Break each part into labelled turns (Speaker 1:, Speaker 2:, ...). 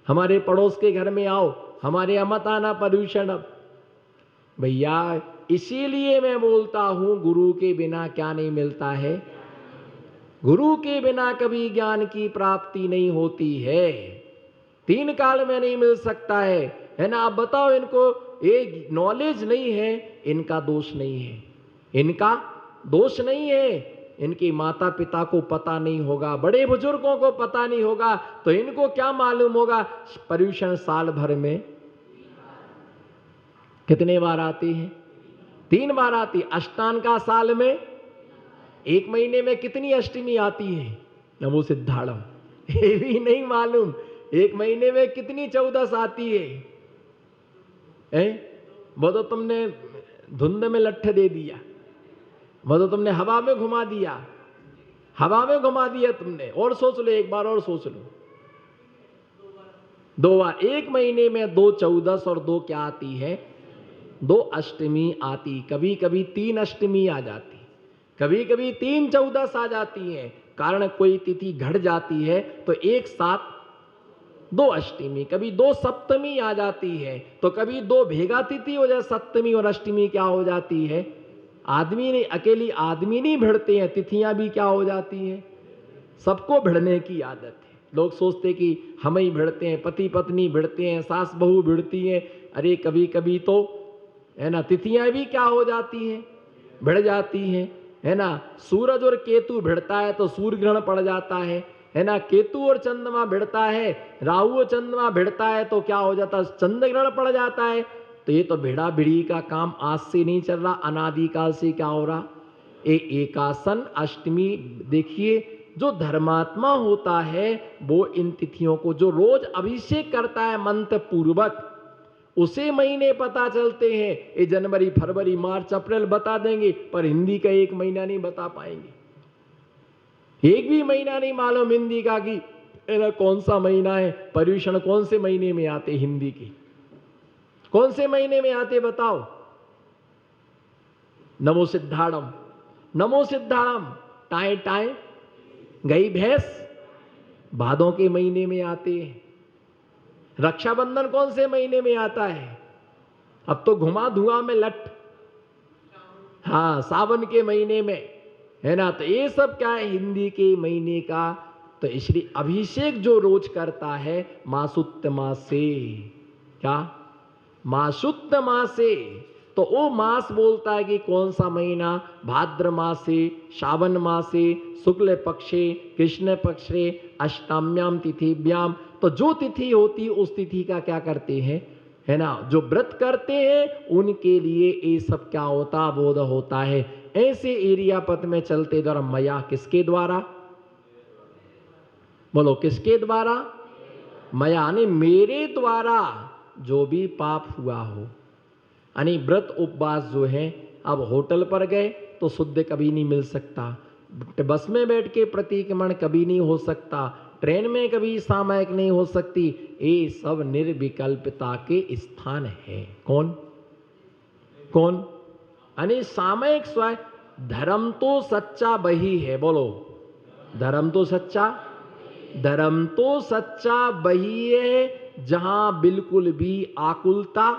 Speaker 1: हमारे पड़ोस के घर में आओ, हमारे यहाँ मत आना पर्यूषण। अब भैया इसीलिए मैं बोलता हूं गुरु के बिना क्या नहीं मिलता है, गुरु के बिना कभी ज्ञान की प्राप्ति नहीं होती है, 3 काल में नहीं मिल सकता है ना। आप बताओ इनको ये नॉलेज नहीं है, इनका दोष नहीं है, इनका दोष नहीं है। इनके माता पिता को पता नहीं होगा, बड़े बुजुर्गों को पता नहीं होगा, तो इनको क्या मालूम होगा पर्यूषण साल भर में कितने बार आती है? 3 बार आती। अष्टान का साल में 1 महीने में कितनी अष्टमी आती है? नमो सिद्धाड़म, ये भी नहीं मालूम 1 महीने में कितनी 14 आती है? वो तो तुमने धुंध में लट्ठ दे दिया, वो तो तुमने हवा में घुमा दिया, हवा में घुमा दिया तुमने। और सोच लो, एक बार और सोच लो, 2 बार 1 महीने में 2 14 और 2 क्या आती है? 2 अष्टमी आती। कभी कभी 3 अष्टमी आ जाती, कभी कभी 3 14 आ जाती है। कारण कोई तिथि घट जाती है तो एक साथ 2 अष्टमी, कभी 2 सप्तमी आ जाती है, तो कभी 2 भेगा तिथि हो जाए, सप्तमी और अष्टमी क्या हो जाती है? आदमी नहीं, अकेली आदमी नहीं भिड़ते हैं, तिथियां भी क्या हो जाती हैं? सबको भिड़ने की आदत है। लोग सोचते कि हम ही भिड़ते हैं, पति पत्नी भिड़ते हैं, सास बहू भिड़ती हैं। अरे कभी कभी तो है ना तिथियां भी क्या हो जाती हैं? भिड़ जाती हैं, है ना। सूरज और केतु भिड़ता है तो सूर्य ग्रहण पड़ जाता है ना। केतु और चंद्रमा भिड़ता है, राहु और चंद्रमा भिड़ता है तो क्या हो जाता है? चंद्र ग्रहण पड़ जाता है। तो ये तो भिड़ा भिड़ी का काम आज से नहीं चल रहा, अनादिकाल से क्या हो रहा? एकासन अष्टमी। देखिए जो धर्मात्मा होता है वो इन तिथियों को, जो रोज अभिषेक करता है मंत्र पूर्वक, उसे महीने पता चलते हैं। ये जनवरी फरवरी मार्च अप्रैल बता देंगे, पर हिंदी का 1 महीना नहीं बता पाएंगे। एक भी महीना नहीं मालूम हिंदी का कि कौन सा महीना है। पर्यूषण कौन से महीने में आते? हिंदी के कौन से महीने में आते बताओ? नमो सिद्धाड़म, नमो सिद्धाड़म। टाए टाए गई भैंस भादों के महीने में आते हैं। रक्षाबंधन कौन से महीने में आता है? अब तो घुमा धुआं में लट, हाँ सावन के महीने में, है ना। तो ये सब क्या है? हिंदी के महीने का। तो इसलिए अभिषेक जो रोज करता है मासुत्त मास से, क्या मासुत्त मास से, तो वो मास बोलता है कि कौन सा महीना? भाद्र मास से, श्रावण मास से, शुक्ल पक्षे, कृष्ण पक्षे, अष्टम्याम तिथिभ्याम। तो जो तिथि होती है उस तिथि का क्या करते हैं, है ना, जो व्रत करते हैं उनके लिए ये सब क्या होता? बोध होता है। ऐसे एरिया पथ में चलते द्वारा मया, किसके द्वारा? बोलो किसके द्वारा? मया यानी मेरे द्वारा जो भी पाप हुआ हो, यानी व्रत उपवास जो है। अब होटल पर गए तो शुद्ध कभी नहीं मिल सकता, बस में बैठ के प्रतिक्रमण कभी नहीं हो सकता, ट्रेन में कभी सामयिक नहीं हो सकती। ये सब निर्विकल्पता के स्थान है। कौन कौन? यानी सामयिक स्वयं। धर्म तो सच्चा वही है, बोलो धर्म तो सच्चा, धर्म तो सच्चा वही है जहां बिल्कुल भी आकुलता,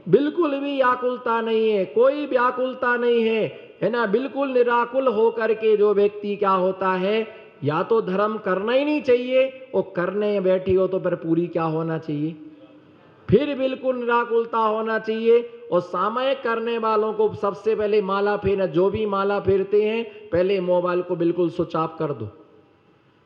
Speaker 1: बिल्कुल भी आकुलता नहीं है, कोई व्याकुलता नहीं है ना। बिल्कुल निराकुल होकर के जो व्यक्ति क्या होता है, या तो धर्म करना ही नहीं चाहिए, और करने बैठी हो तो फिर पूरी क्या होना चाहिए? फिर बिल्कुल निराकुलता होना चाहिए। और सामयिक करने वालों को सबसे पहले माला फेरना, जो भी माला फेरते हैं पहले मोबाइल को बिल्कुल स्विच ऑफ कर दो,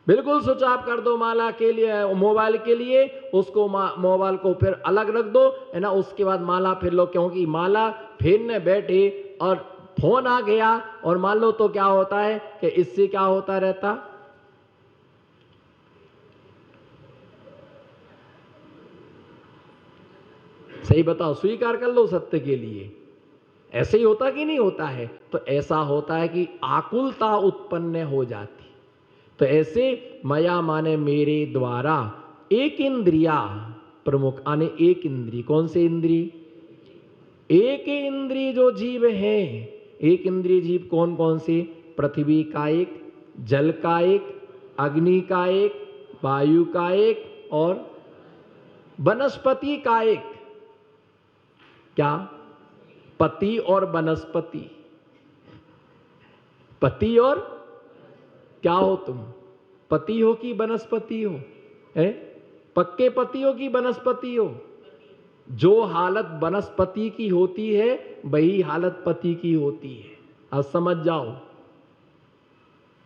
Speaker 1: बिल्कुल स्विच ऑफ कर दो माला के लिए, मोबाइल के लिए। उसको मोबाइल को फिर अलग रख दो, है ना। उसके बाद माला फेर लो, क्योंकि माला फेरने बैठे और फोन आ गया और मान लो तो क्या होता है कि इससे क्या होता रहता? सही बताओ, स्वीकार कर लो सत्य के लिए। ऐसे ही होता कि नहीं होता है? तो ऐसा होता है कि आकुलता उत्पन्न हो जाती। तो ऐसे मया माने मेरे द्वारा, एक इंद्रिया प्रमुख आने, एक इंद्री, कौन से इंद्री? एक इंद्री जो जीव है, एक इंद्रिय जीव कौन कौन से? पृथ्वी का एक, जल का एक, अग्नि का एक, वायु का एक और वनस्पति का एक, क्या? पति और वनस्पति। पति और क्या हो तुम? पति हो कि वनस्पति हो? है? पक्के पति हो कि वनस्पति हो? जो हालत वनस्पति की होती है वही हालत पति की होती है। अब समझ जाओ।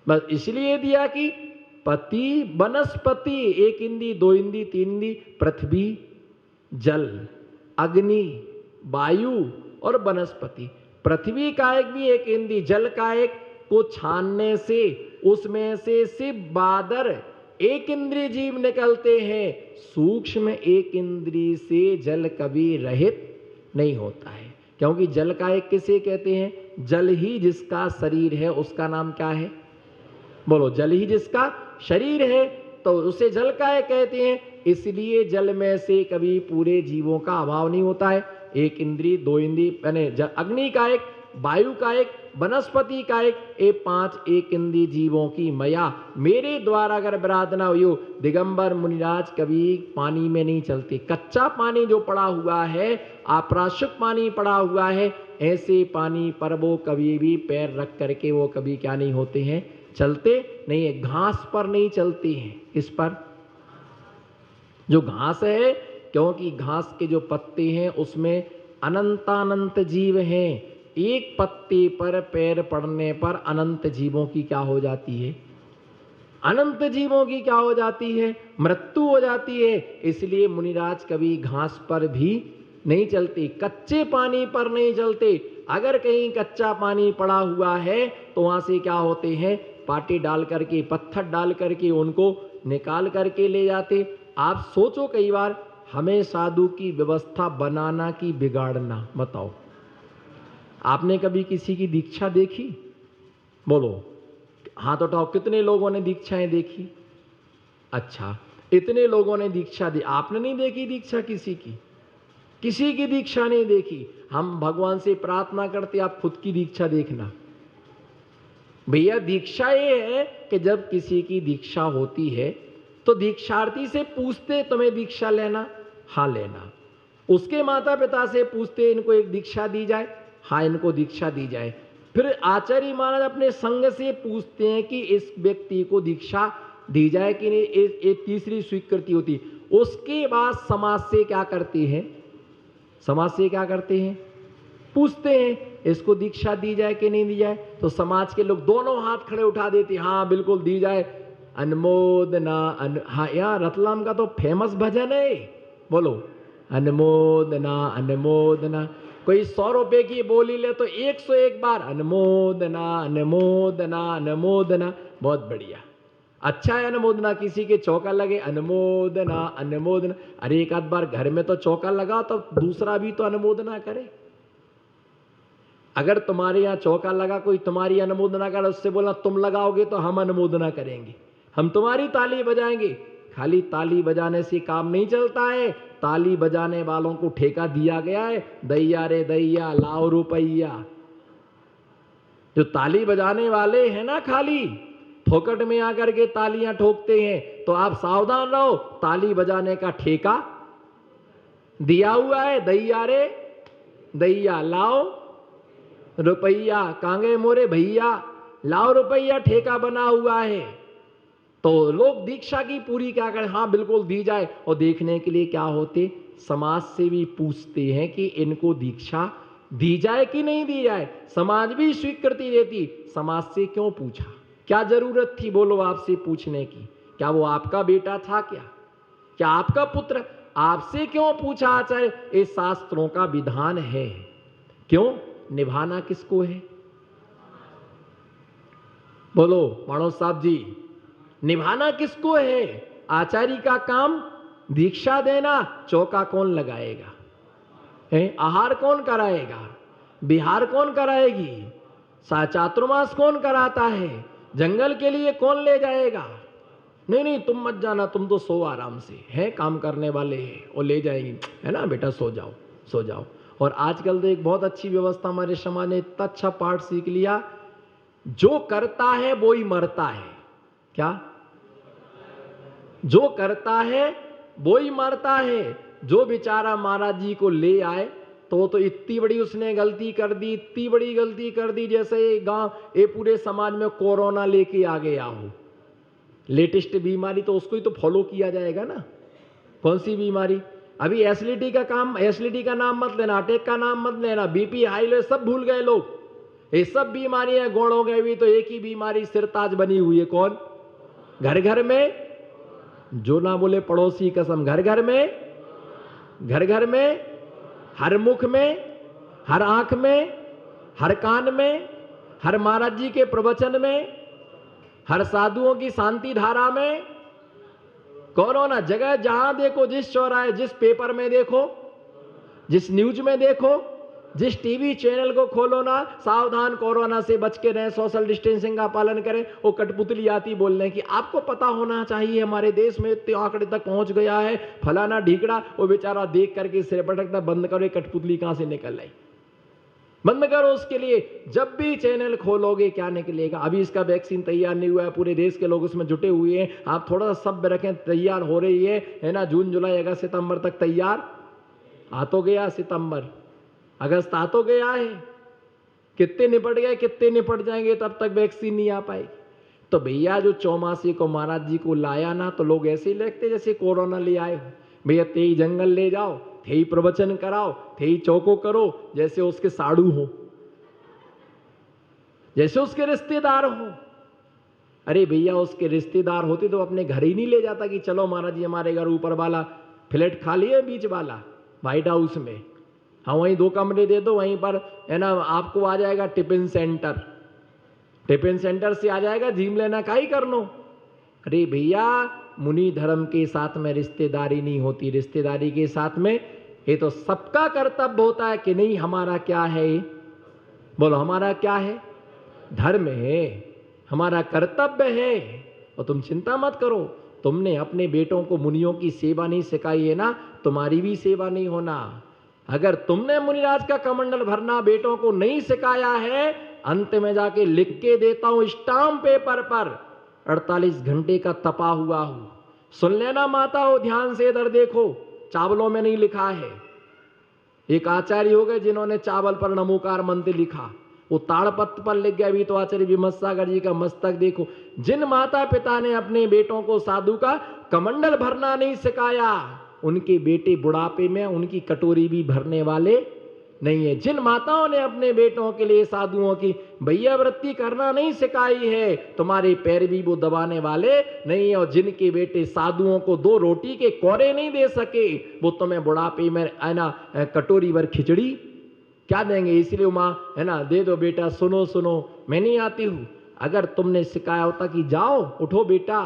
Speaker 1: बस इसलिए दिया कि पति वनस्पति, एक इंद्री, दो इंद्री, तीन इंद्री, पृथ्वी, जल, अग्नि, वायु और वनस्पति। पृथ्वी का एक भी एक इंद्री, जल का एक को छानने से उसमें से सिर्फ बादर एक इंद्रिय जीव निकलते हैं। सूक्ष्म एक इंद्रिय से जल कभी रहित नहीं होता है, क्योंकि जल का एक किसे कहते हैं? जल ही जिसका शरीर है उसका नाम क्या है? बोलो, जल ही जिसका शरीर है तो उसे जल का एक कहते हैं। इसलिए जल में से कभी पूरे जीवों का अभाव नहीं होता है। एक इंद्री, दो इंद्री, यानी अग्नि का एक, वायु का एक, वनस्पति का एक, ये पांच एक इंद्री जीवों की मया मेरे द्वारा अगर विराधना हुई हो। दिगंबर मुनिराज कभी पानी में नहीं चलते। कच्चा पानी जो पड़ा हुआ है, अपराशुक पानी पड़ा हुआ है, ऐसे पानी पर वो कभी भी पैर रख करके वो कभी क्या नहीं होते हैं? चलते नहीं है। घास पर नहीं चलते हैं। किस पर? जो घास है, क्योंकि घास के जो पत्ते हैं उसमें अनंतानंत जीव हैं। एक पत्ते पर पैर पड़ने पर अनंत जीवों की क्या हो जाती है? अनंत जीवों की क्या हो जाती है? मृत्यु हो जाती है। इसलिए मुनिराज कभी घास पर भी नहीं चलते, कच्चे पानी पर नहीं चलते। अगर कहीं कच्चा पानी पड़ा हुआ है तो वहां से क्या होते हैं? पाटी डाल करके, पत्थर डाल करके उनको निकाल करके ले जाते। आप सोचो कई बार हमें साधु की व्यवस्था बनाना कि बिगाड़ना, बताओ। आपने कभी किसी की दीक्षा देखी? बोलो, हाथ उठाओ, कितने लोगों ने दीक्षाएं देखी? अच्छा, इतने लोगों ने दीक्षा दी, आपने नहीं देखी दीक्षा किसी की? किसी की दीक्षा नहीं देखी। हम भगवान से प्रार्थना करते आप खुद की दीक्षा देखना। भैया दीक्षा ये है कि जब किसी की दीक्षा होती है तो दीक्षार्थी से पूछते तुम्हें दीक्षा लेना? हाँ लेना। उसके माता पिता से पूछते इनको एक दीक्षा दी जाए? हाँ इनको दीक्षा दी जाए। फिर आचार्य महाराज अपने संग से पूछते हैं कि इस व्यक्ति को दीक्षा दी जाए कि नहीं, एक तीसरी स्वीकृति होती। उसके बाद समाज से क्या करते हैं? समाज से क्या करते हैं? पूछते हैं इसको दीक्षा दी जाए कि नहीं दी जाए। तो समाज के लोग दोनों हाथ खड़े उठा देते, हाँ बिल्कुल दी जाए, अनुमोदना। हाँ यार, रतलाम का तो फेमस भजन है, बोलो, अनुमोदना अनुमोदना। कोई 100 रुपए की बोली ले तो 101 बार अनुमोदना अनुमोदना अनुमोदना। बहुत बढ़िया, अच्छा है अनुमोदना। किसी के चौका लगे, अनुमोदना अनुमोदना। अरे एक आध बार घर में तो चौका लगा तो दूसरा भी तो अनुमोदना करे। अगर तुम्हारे यहाँ चौका लगा, कोई तुम्हारी अनुमोदना करे, उससे बोला तुम लगाओगे तो हम अनुमोदना करेंगे, हम तुम्हारी ताली बजाएंगे। खाली ताली बजाने से काम नहीं चलता है, ताली बजाने वालों को ठेका दिया गया है। दैया रे दैया लाओ रुपैया। जो ताली बजाने वाले हैं ना, खाली फोकट में आकर के तालियां ठोकते हैं, तो आप सावधान रहो, ताली बजाने का ठेका दिया हुआ है। दैया रे दैया लाओ रुपैया, कांगे मोरे भैया लाओ रुपैया, ठेका बना हुआ है। तो लोग दीक्षा की पूरी क्या करें? हाँ बिल्कुल दी जाए। और देखने के लिए क्या होते? समाज से भी पूछते हैं कि इनको दीक्षा दी जाए कि नहीं दी जाए। समाज भी स्वीकृति देती। समाज से क्यों पूछा? क्या जरूरत थी बोलो आपसे पूछने की? क्या वो आपका बेटा था? क्या आपका पुत्र? आपसे क्यों पूछा आचार्य? ये शास्त्रों का विधान है। क्यों? निभाना किसको है? बोलो मानो साहब जी, निभाना किसको है? आचार्य का काम दीक्षा देना। चौका कौन लगाएगा? आहार कौन कराएगा? बिहार कौन कराएगी? चातुर्मास कौन कराता है? जंगल के लिए कौन ले जाएगा? नहीं नहीं तुम मत जाना, तुम तो सो आराम से, है काम करने वाले हैं वो ले जाएंगे, है ना बेटा, सो जाओ सो जाओ। और आजकल तो एक बहुत अच्छी व्यवस्था हमारे समाज ने इतना अच्छा पाठ सीख लिया, जो करता है वो ही मरता है। क्या? जो करता है वो ही मरता है। जो बेचारा महाराज जी को ले आए तो इतनी बड़ी उसने गलती कर दी, इतनी बड़ी गलती कर दी, जैसे गांव ये पूरे समाज में कोरोना लेके आ गया हो। लेटेस्ट बीमारी तो उसको ही तो फॉलो किया जाएगा ना। कौन सी बीमारी? अभी एसिडिटी का नाम मत लेना, अटैक का नाम मत लेना, बीपी हाई लो, सब भूल गए लोग। ये सब बीमारियां गौण हो गई। तो एक ही बीमारी सिरताज बनी हुई है, कौन? घर घर में, जो ना बोले पड़ोसी कसम, घर घर में, घर घर में, हर मुख में, हर आंख में, हर कान में, हर महाराज जी के प्रवचन में, हर साधुओं की शांति धारा में कोरोना। जगह जहां देखो, जिस चौराहे, जिस पेपर में देखो, जिस न्यूज में देखो, जिस टीवी चैनल को खोलो ना, सावधान, कोरोना से बच के रहें, सोशल डिस्टेंसिंग का पालन करें। वो कठपुतली आती बोलने की, आपको पता होना चाहिए हमारे देश में इतने आंकड़े तक पहुंच गया है, फलाना ढीकड़ा। वो बेचारा देख करके सिर पटकता, बंद करो, कठपुतली कहां से निकल आई, बंद करो उसके लिए। जब भी चैनल खोलोगे क्या निकलेगा? अभी इसका वैक्सीन तैयार नहीं हुआ है, पूरे देश के लोग उसमें जुटे हुए हैं। आप थोड़ा सा सब्र रखें, तैयार हो रही है ना। जून जुलाई अगस्त सितंबर तक तैयार आ तो गया, सितंबर अगस्त आ तो गया है। कितने निपट गए, कितने निपट जाएंगे, तब तक वैक्सीन नहीं आ पाएगी। तो भैया जो चौमासी को महाराज जी को लाया ना, तो लोग ऐसे ही लगते जैसे कोरोना ले आए हो। भैया तेई जंगल ले जाओ, थे ही प्रवचन कराओ, थे ही चौको करो, जैसे उसके साड़ू हो, जैसे उसके रिश्तेदार हो। अरे भैया उसके रिश्तेदार होते तो अपने घर ही नहीं ले जाता कि चलो महाराज जी हमारे घर ऊपर वाला फ्लैट खाली है, बीच वाला व्हाइट हाउस में, हाँ वहीं 2 कमरे दे दो, वहीं पर है ना आपको आ जाएगा टिफिन सेंटर, टिफिन सेंटर से आ जाएगा, जिम लेना का ही कर लो। अरे भैया मुनि धर्म के साथ में रिश्तेदारी नहीं होती, रिश्तेदारी के साथ में ये तो सबका कर्तव्य होता है कि नहीं। हमारा क्या है, बोलो हमारा क्या है? धर्म है, हमारा कर्तव्य है। और तुम चिंता मत करो, तुमने अपने बेटों को मुनियों की सेवा नहीं सिखाई है ना, तुम्हारी भी सेवा नहीं होना। अगर तुमने मुनिराज का कमंडल भरना बेटों को नहीं सिखाया है, अंत में जाके लिख के देता हूं स्टाम्प पेपर पर, 48 घंटे का तपा हुआ हूं। सुन लेना माता हो, ध्यान से इधर देखो, चावलों में नहीं लिखा है। एक आचार्य हो गए जिन्होंने चावल पर नमोकार मंत्र लिखा, वो ताड़पत्र पर लिख गया। अभी तो आचार्य विमलसागर जी का मस्तक देखो। जिन माता पिता ने अपने बेटों को साधु का कमंडल भरना नहीं सिखाया, उनके बेटे बुढ़ापे में उनकी कटोरी भी भरने वाले नहीं है। जिन माताओं ने अपने बेटों के लिए साधुओं की भैया वृत्ति करना नहीं सिखाई है, तुम्हारे पैर भी वो दबाने वाले नहीं है। और जिनके बेटे साधुओं को 2 रोटी के कोरे नहीं दे सके, वो तुम्हें बुढ़ापे में है ना कटोरी भर खिचड़ी क्या देंगे? इसलिए माँ है ना, दे दो बेटा, सुनो सुनो मैं नहीं आती हूँ। अगर तुमने सिखाया होता कि जाओ उठो बेटा,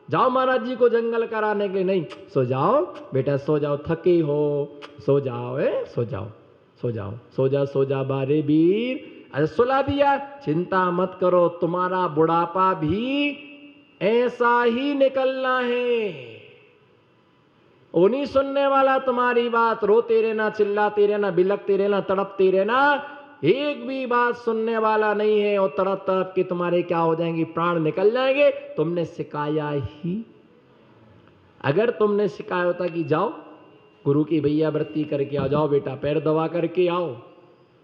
Speaker 1: जाओ महाराज जी को जंगल कराने के लिए, नहीं सो जाओ बेटा, सो जाओ, थके हो सो जाओ, सो जाओ, सो जाओ, सो जा, सो जा बारे वीर। अरे सुला दिया, चिंता मत करो, तुम्हारा बुढ़ापा भी ऐसा ही निकलना है। वो नहीं सुनने वाला तुम्हारी बात, रोते रहना, चिल्लाते रहना, बिलकते रहना, तड़पते रहना, एक भी बात सुनने वाला नहीं है। और तड़प तड़प के तुम्हारे क्या हो जाएंगे, प्राण निकल जाएंगे। तुमने सिखाया ही, अगर तुमने सिखाया होता कि जाओ गुरु की भैया वृत्ति करके आओ, जाओ बेटा पैर दबा करके आओ,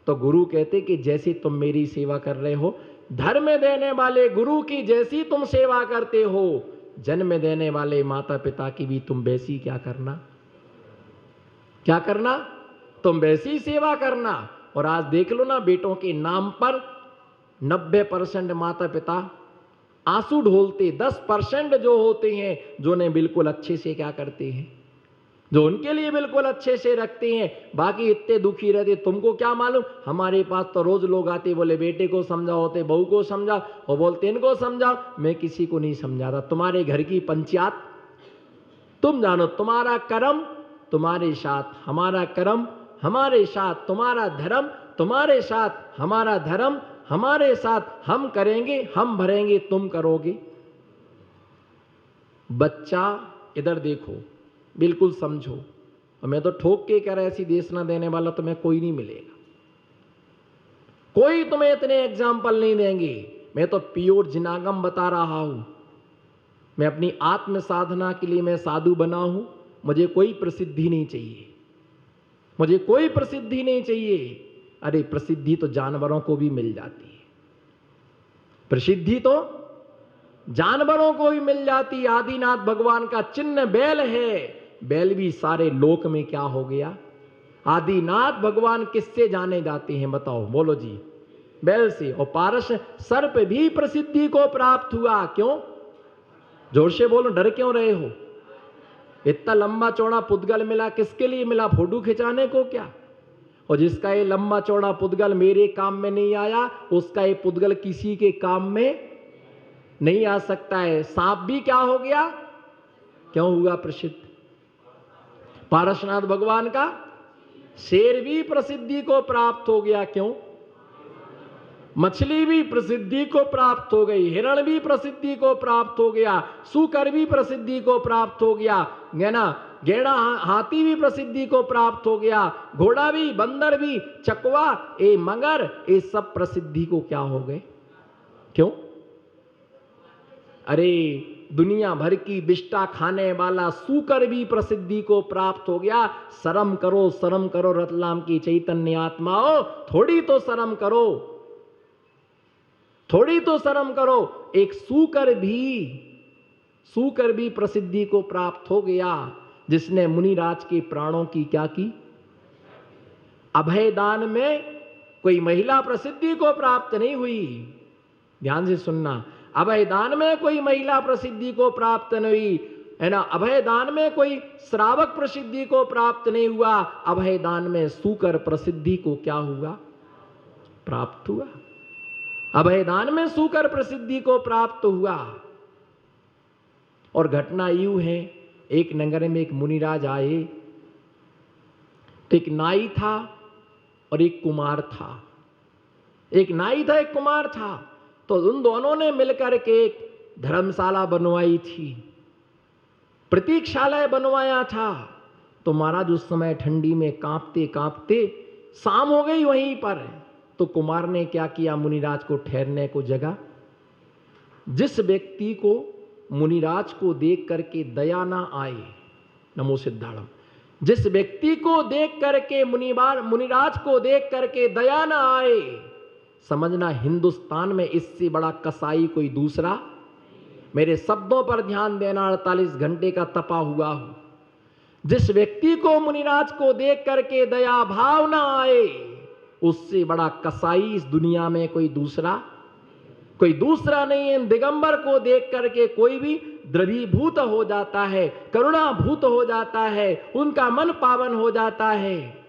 Speaker 1: तो गुरु कहते कि जैसी तुम मेरी सेवा कर रहे हो, धर्म देने वाले गुरु की जैसी तुम सेवा करते हो, जन्म देने वाले माता पिता की भी तुम वैसी क्या करना, क्या करना, तुम वैसी सेवा करना। और आज देख लो ना, बेटों के नाम पर 90% माता पिता आंसू ढोलते, 10% जो होते हैं जो ने बिल्कुल अच्छे से क्या करते हैं, जो उनके लिए बिल्कुल अच्छे से रखते हैं, बाकी इतने दुखी रहते। तुमको क्या मालूम, हमारे पास तो रोज लोग आते, बोले बेटे को समझाओ, होते बहू को समझाओ, और बोलते इनको समझाओ। मैं किसी को नहीं समझाता, तुम्हारे घर की पंचायत तुम जानो, तुम्हारा कर्म तुम्हारे साथ, हमारा कर्म हमारे साथ, तुम्हारा धर्म तुम्हारे साथ, हमारा धर्म हमारे साथ, हम करेंगे हम भरेंगे, तुम करोगे। बच्चा इधर देखो, बिल्कुल समझो। और मैं तो ठोक के कह रहा, ऐसी देशना देने वाला तुम्हें कोई नहीं मिलेगा, कोई तुम्हें इतने एग्जाम्पल नहीं देंगे। मैं तो प्योर जिनागम बता रहा हूं। मैं अपनी आत्म साधना के लिए मैं साधु बना हूं, मुझे कोई प्रसिद्धि नहीं चाहिए, मुझे कोई प्रसिद्धि नहीं चाहिए। अरे प्रसिद्धि तो जानवरों को भी मिल जाती है, प्रसिद्धि तो जानवरों को भी मिल जाती। आदिनाथ भगवान का चिन्ह बैल है, बैल भी सारे लोक में क्या हो गया? आदिनाथ भगवान किससे जाने जाते हैं बताओ, बोलो जी? बैल से। और पारस सर्प भी प्रसिद्धि को प्राप्त हुआ, क्यों? जोर से बोलो, डर क्यों रहे हो? इतना लंबा चौड़ा पुद्गल मिला, किसके लिए मिला? फोटो खिंचाने को क्या? और जिसका ये लंबा चौड़ा पुद्गल मेरे काम में नहीं आया, उसका ये पुद्गल किसी के काम में नहीं आ सकता है। सांप भी क्या हो गया? क्यों हुआ प्रसिद्ध? पारसनाथ भगवान का शेर भी प्रसिद्धि को प्राप्त हो गया, क्यों? मछली भी प्रसिद्धि को प्राप्त हो गई, हिरण भी प्रसिद्धि को प्राप्त हो गया, सूकर भी प्रसिद्धि को प्राप्त हो गया, है ना? गेड़ा हाथी भी प्रसिद्धि को प्राप्त हो गया, घोड़ा भी, बंदर भी, चकवा, ए मगर, ये सब प्रसिद्धि को क्या हो गए? क्यों? अरे दुनिया भर की बिष्टा खाने वाला सूकर भी प्रसिद्धि को प्राप्त हो गया। शर्म करो रतलाम की चैतन्य आत्माओं, थोड़ी तो शर्म करो, थोड़ी तो शर्म करो। एक सूकर भी प्रसिद्धि को प्राप्त हो गया, जिसने मुनिराज के प्राणों की क्या की? अभयदान में कोई महिला प्रसिद्धि को प्राप्त नहीं हुई, ध्यान से सुनना। अभयदान में कोई महिला प्रसिद्धि को प्राप्त नहीं हुई, है ना? अभयदान में कोई श्रावक प्रसिद्धि को प्राप्त नहीं हुआ, अभयदान में सूकर प्रसिद्धि को क्या हुआ? प्राप्त हुआ। अभयदान में सूकर प्रसिद्धि को प्राप्त हुआ। और घटना यूं है, एक नगर में एक मुनिराज आए, तो एक नाई था और एक कुमार था। एक नाई था, एक कुमार था। तो उन दोनों ने मिलकर के एक धर्मशाला बनवाई थी, प्रतीक्षालय बनवाया था। तो महाराज उस समय ठंडी में कांपते कांपते शाम हो गई वहीं पर। तो कुमार ने क्या किया? मुनिराज को ठहरने को जगह। जिस व्यक्ति को मुनिराज को देख करके दया ना आए, नमो सिद्धार्थम, जिस व्यक्ति को देख करके मुनिराज को देख करके दया ना आए, समझना हिंदुस्तान में इससे बड़ा कसाई कोई दूसरा। मेरे शब्दों पर ध्यान देना, 48 घंटे का तपा हुआ हूं। जिस व्यक्ति को मुनिराज को देख करके दया भाव ना आए, उससे बड़ा कसाई इस दुनिया में कोई दूसरा नहीं है। दिगंबर को देख करके कोई भी द्रवीभूत हो जाता है, करुणाभूत हो जाता है, उनका मन पावन हो जाता है।